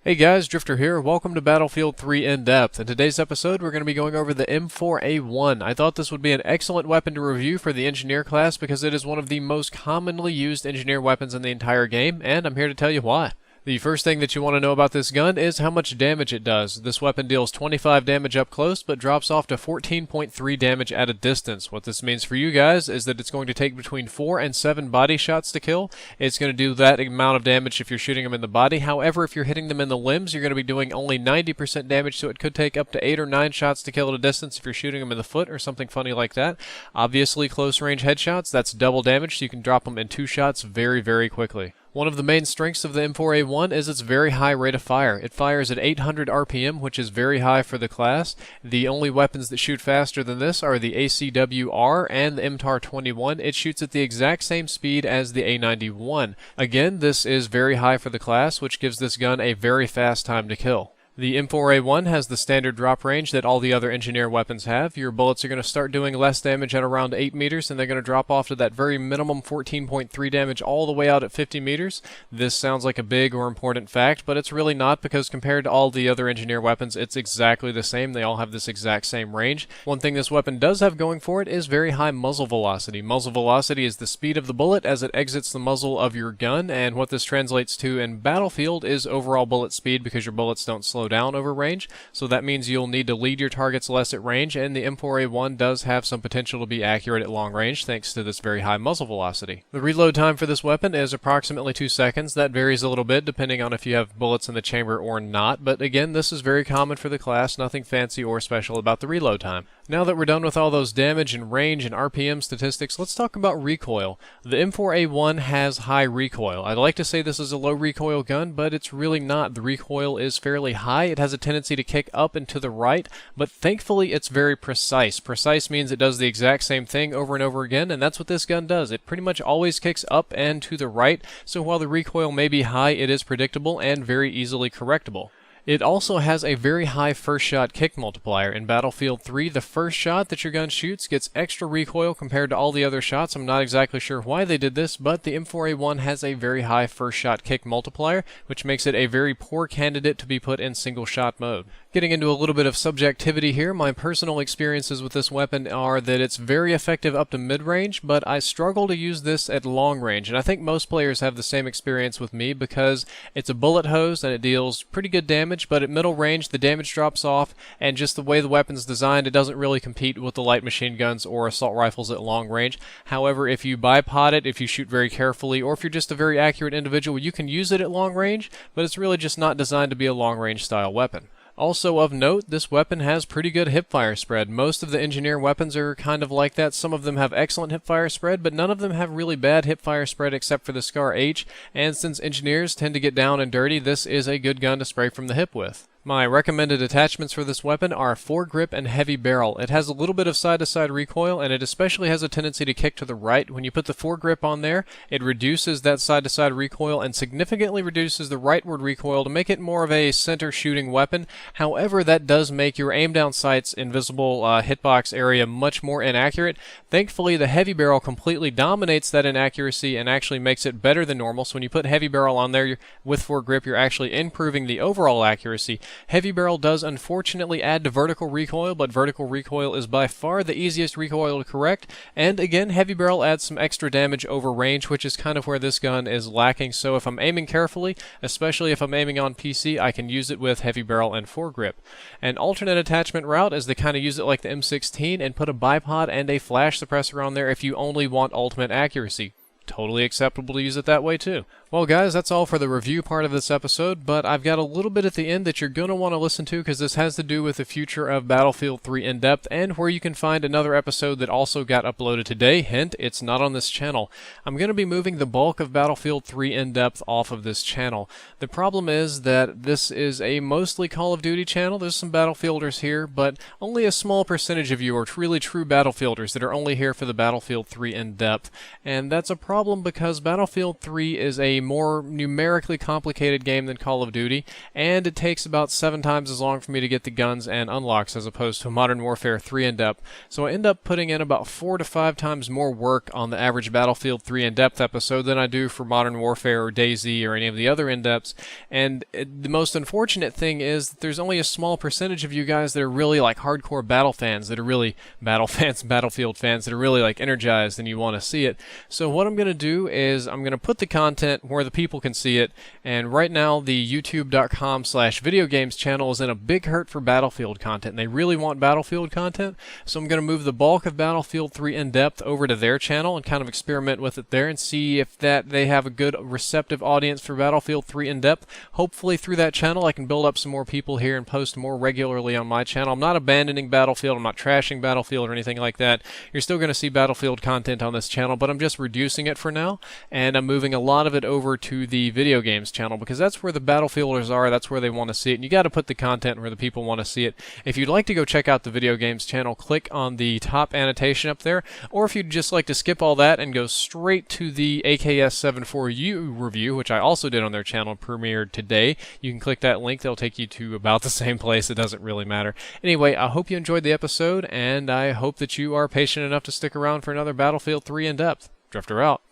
Hey guys, Drifter here. Welcome to Battlefield 3 In-Depth. In today's episode, we're going to be going over the M4A1. I thought this would be an excellent weapon to review for the engineer class because it is one of the most commonly used engineer weapons in the entire game, and I'm here to tell you why. The first thing that you want to know about this gun is how much damage it does. This weapon deals 25 damage up close, but drops off to 14.3 damage at a distance. What this means for you guys is that it's going to take between 4 and 7 body shots to kill. It's going to do that amount of damage if you're shooting them in the body. However, if you're hitting them in the limbs, you're going to be doing only 90% damage, so it could take up to 8 or 9 shots to kill at a distance if you're shooting them in the foot or something funny like that. Obviously, close range headshots, that's double damage, so you can drop them in 2 shots very, very quickly. One of the main strengths of the M4A1 is its very high rate of fire. It fires at 800 RPM, which is very high for the class. The only weapons that shoot faster than this are the ACWR and the MTAR-21. It shoots at the exact same speed as the A91. Again, this is very high for the class, which gives this gun a very fast time to kill. The M4A1 has the standard drop range that all the other engineer weapons have. Your bullets are going to start doing less damage at around 8 meters, and they're going to drop off to that very minimum 14.3 damage all the way out at 50 meters. This sounds like a big or important fact, but it's really not, because compared to all the other engineer weapons, it's exactly the same. They all have this exact same range. One thing this weapon does have going for it is very high muzzle velocity. Muzzle velocity is the speed of the bullet as it exits the muzzle of your gun, and what this translates to in Battlefield is overall bullet speed, because your bullets don't slow down over range, so that means you'll need to lead your targets less at range, and the M4A1 does have some potential to be accurate at long range thanks to this very high muzzle velocity. The reload time for this weapon is approximately 2 seconds. That varies a little bit depending on if you have bullets in the chamber or not, but again, this is very common for the class, nothing fancy or special about the reload time. Now that we're done with all those damage and range and RPM statistics, let's talk about recoil. The M4A1 has high recoil. I'd like to say this is a low recoil gun, but it's really not. The recoil is fairly high. It has a tendency to kick up and to the right, but thankfully it's very precise. Precise means it does the exact same thing over and over again, and that's what this gun does. It pretty much always kicks up and to the right, so while the recoil may be high, it is predictable and very easily correctable. It also has a very high first shot kick multiplier. In Battlefield 3, the first shot that your gun shoots gets extra recoil compared to all the other shots. I'm not exactly sure why they did this, but the M4A1 has a very high first shot kick multiplier, which makes it a very poor candidate to be put in single shot mode. Getting into a little bit of subjectivity here, my personal experiences with this weapon are that it's very effective up to mid-range, but I struggle to use this at long range, and I think most players have the same experience with me because it's a bullet hose and it deals pretty good damage, but at middle range the damage drops off, and just the way the weapon's designed, it doesn't really compete with the light machine guns or assault rifles at long range. However, if you bipod it, if you shoot very carefully, or if you're just a very accurate individual, you can use it at long range, but it's really just not designed to be a long range style weapon. Also of note, this weapon has pretty good hipfire spread. Most of the engineer weapons are kind of like that. Some of them have excellent hipfire spread, but none of them have really bad hipfire spread except for the Scar H, and since engineers tend to get down and dirty, this is a good gun to spray from the hip with. My recommended attachments for this weapon are foregrip and heavy barrel. It has a little bit of side-to-side recoil, and it especially has a tendency to kick to the right. When you put the foregrip on there, it reduces that side-to-side recoil and significantly reduces the rightward recoil to make it more of a center shooting weapon. However, that does make your aim-down sight's invisible hitbox area much more inaccurate. Thankfully, the heavy barrel completely dominates that inaccuracy and actually makes it better than normal. So when you put heavy barrel on there with foregrip, you're actually improving the overall accuracy. Heavy barrel does unfortunately add to vertical recoil, but vertical recoil is by far the easiest recoil to correct, and again, heavy barrel adds some extra damage over range, which is kind of where this gun is lacking. So if I'm aiming carefully, especially if I'm aiming on PC, I can use it with heavy barrel and foregrip. An alternate attachment route is to kind of use it like the M16 and put a bipod and a flash suppressor on there if you only want ultimate accuracy. Totally acceptable to use it that way too. Well guys, that's all for the review part of this episode, but I've got a little bit at the end that you're going to want to listen to because this has to do with the future of Battlefield 3 In-Depth and where you can find another episode that also got uploaded today. Hint, it's not on this channel. I'm going to be moving the bulk of Battlefield 3 In-Depth off of this channel. The problem is that this is a mostly Call of Duty channel. There's some Battlefielders here, but only a small percentage of you are really true Battlefielders that are only here for the Battlefield 3 In-Depth, and that's a problem problem because Battlefield 3 is a more numerically complicated game than Call of Duty, and it takes about 7 times as long for me to get the guns and unlocks as opposed to Modern Warfare 3 in-depth. So I end up putting in about 4 to 5 times more work on the average Battlefield 3 in-depth episode than I do for Modern Warfare or DayZ or any of the other in-depths. And the most unfortunate thing is that there's only a small percentage of you guys that are really like hardcore battle fans, that are really Battlefield fans, that are really like energized and you want to see it. So what I'm going to do is I'm going to put the content where the people can see it, and right now the youtube.com/videogames channel is in a big hurt for Battlefield content, and they really want Battlefield content, so I'm going to move the bulk of Battlefield 3 in-depth over to their channel and kind of experiment with it there and see if they have a good receptive audience for Battlefield 3 in-depth. Hopefully through that channel I can build up some more people here and post more regularly on my channel. I'm not abandoning Battlefield, I'm not trashing Battlefield or anything like that. You're still going to see Battlefield content on this channel, but I'm just reducing it for now, and I'm moving a lot of it over to the video games channel because that's where the Battlefielders are, that's where they want to see it, and you got to put the content where the people want to see it. If you'd like to go check out the video games channel, click on the top annotation up there, or if you'd just like to skip all that and go straight to the AKS-74U review, which I also did on their channel, premiered today, you can click that link. They'll take you to about the same place. It doesn't really matter. Anyway, I hope you enjoyed the episode, and I hope that you are patient enough to stick around for another Battlefield 3 in-depth. Drifter out.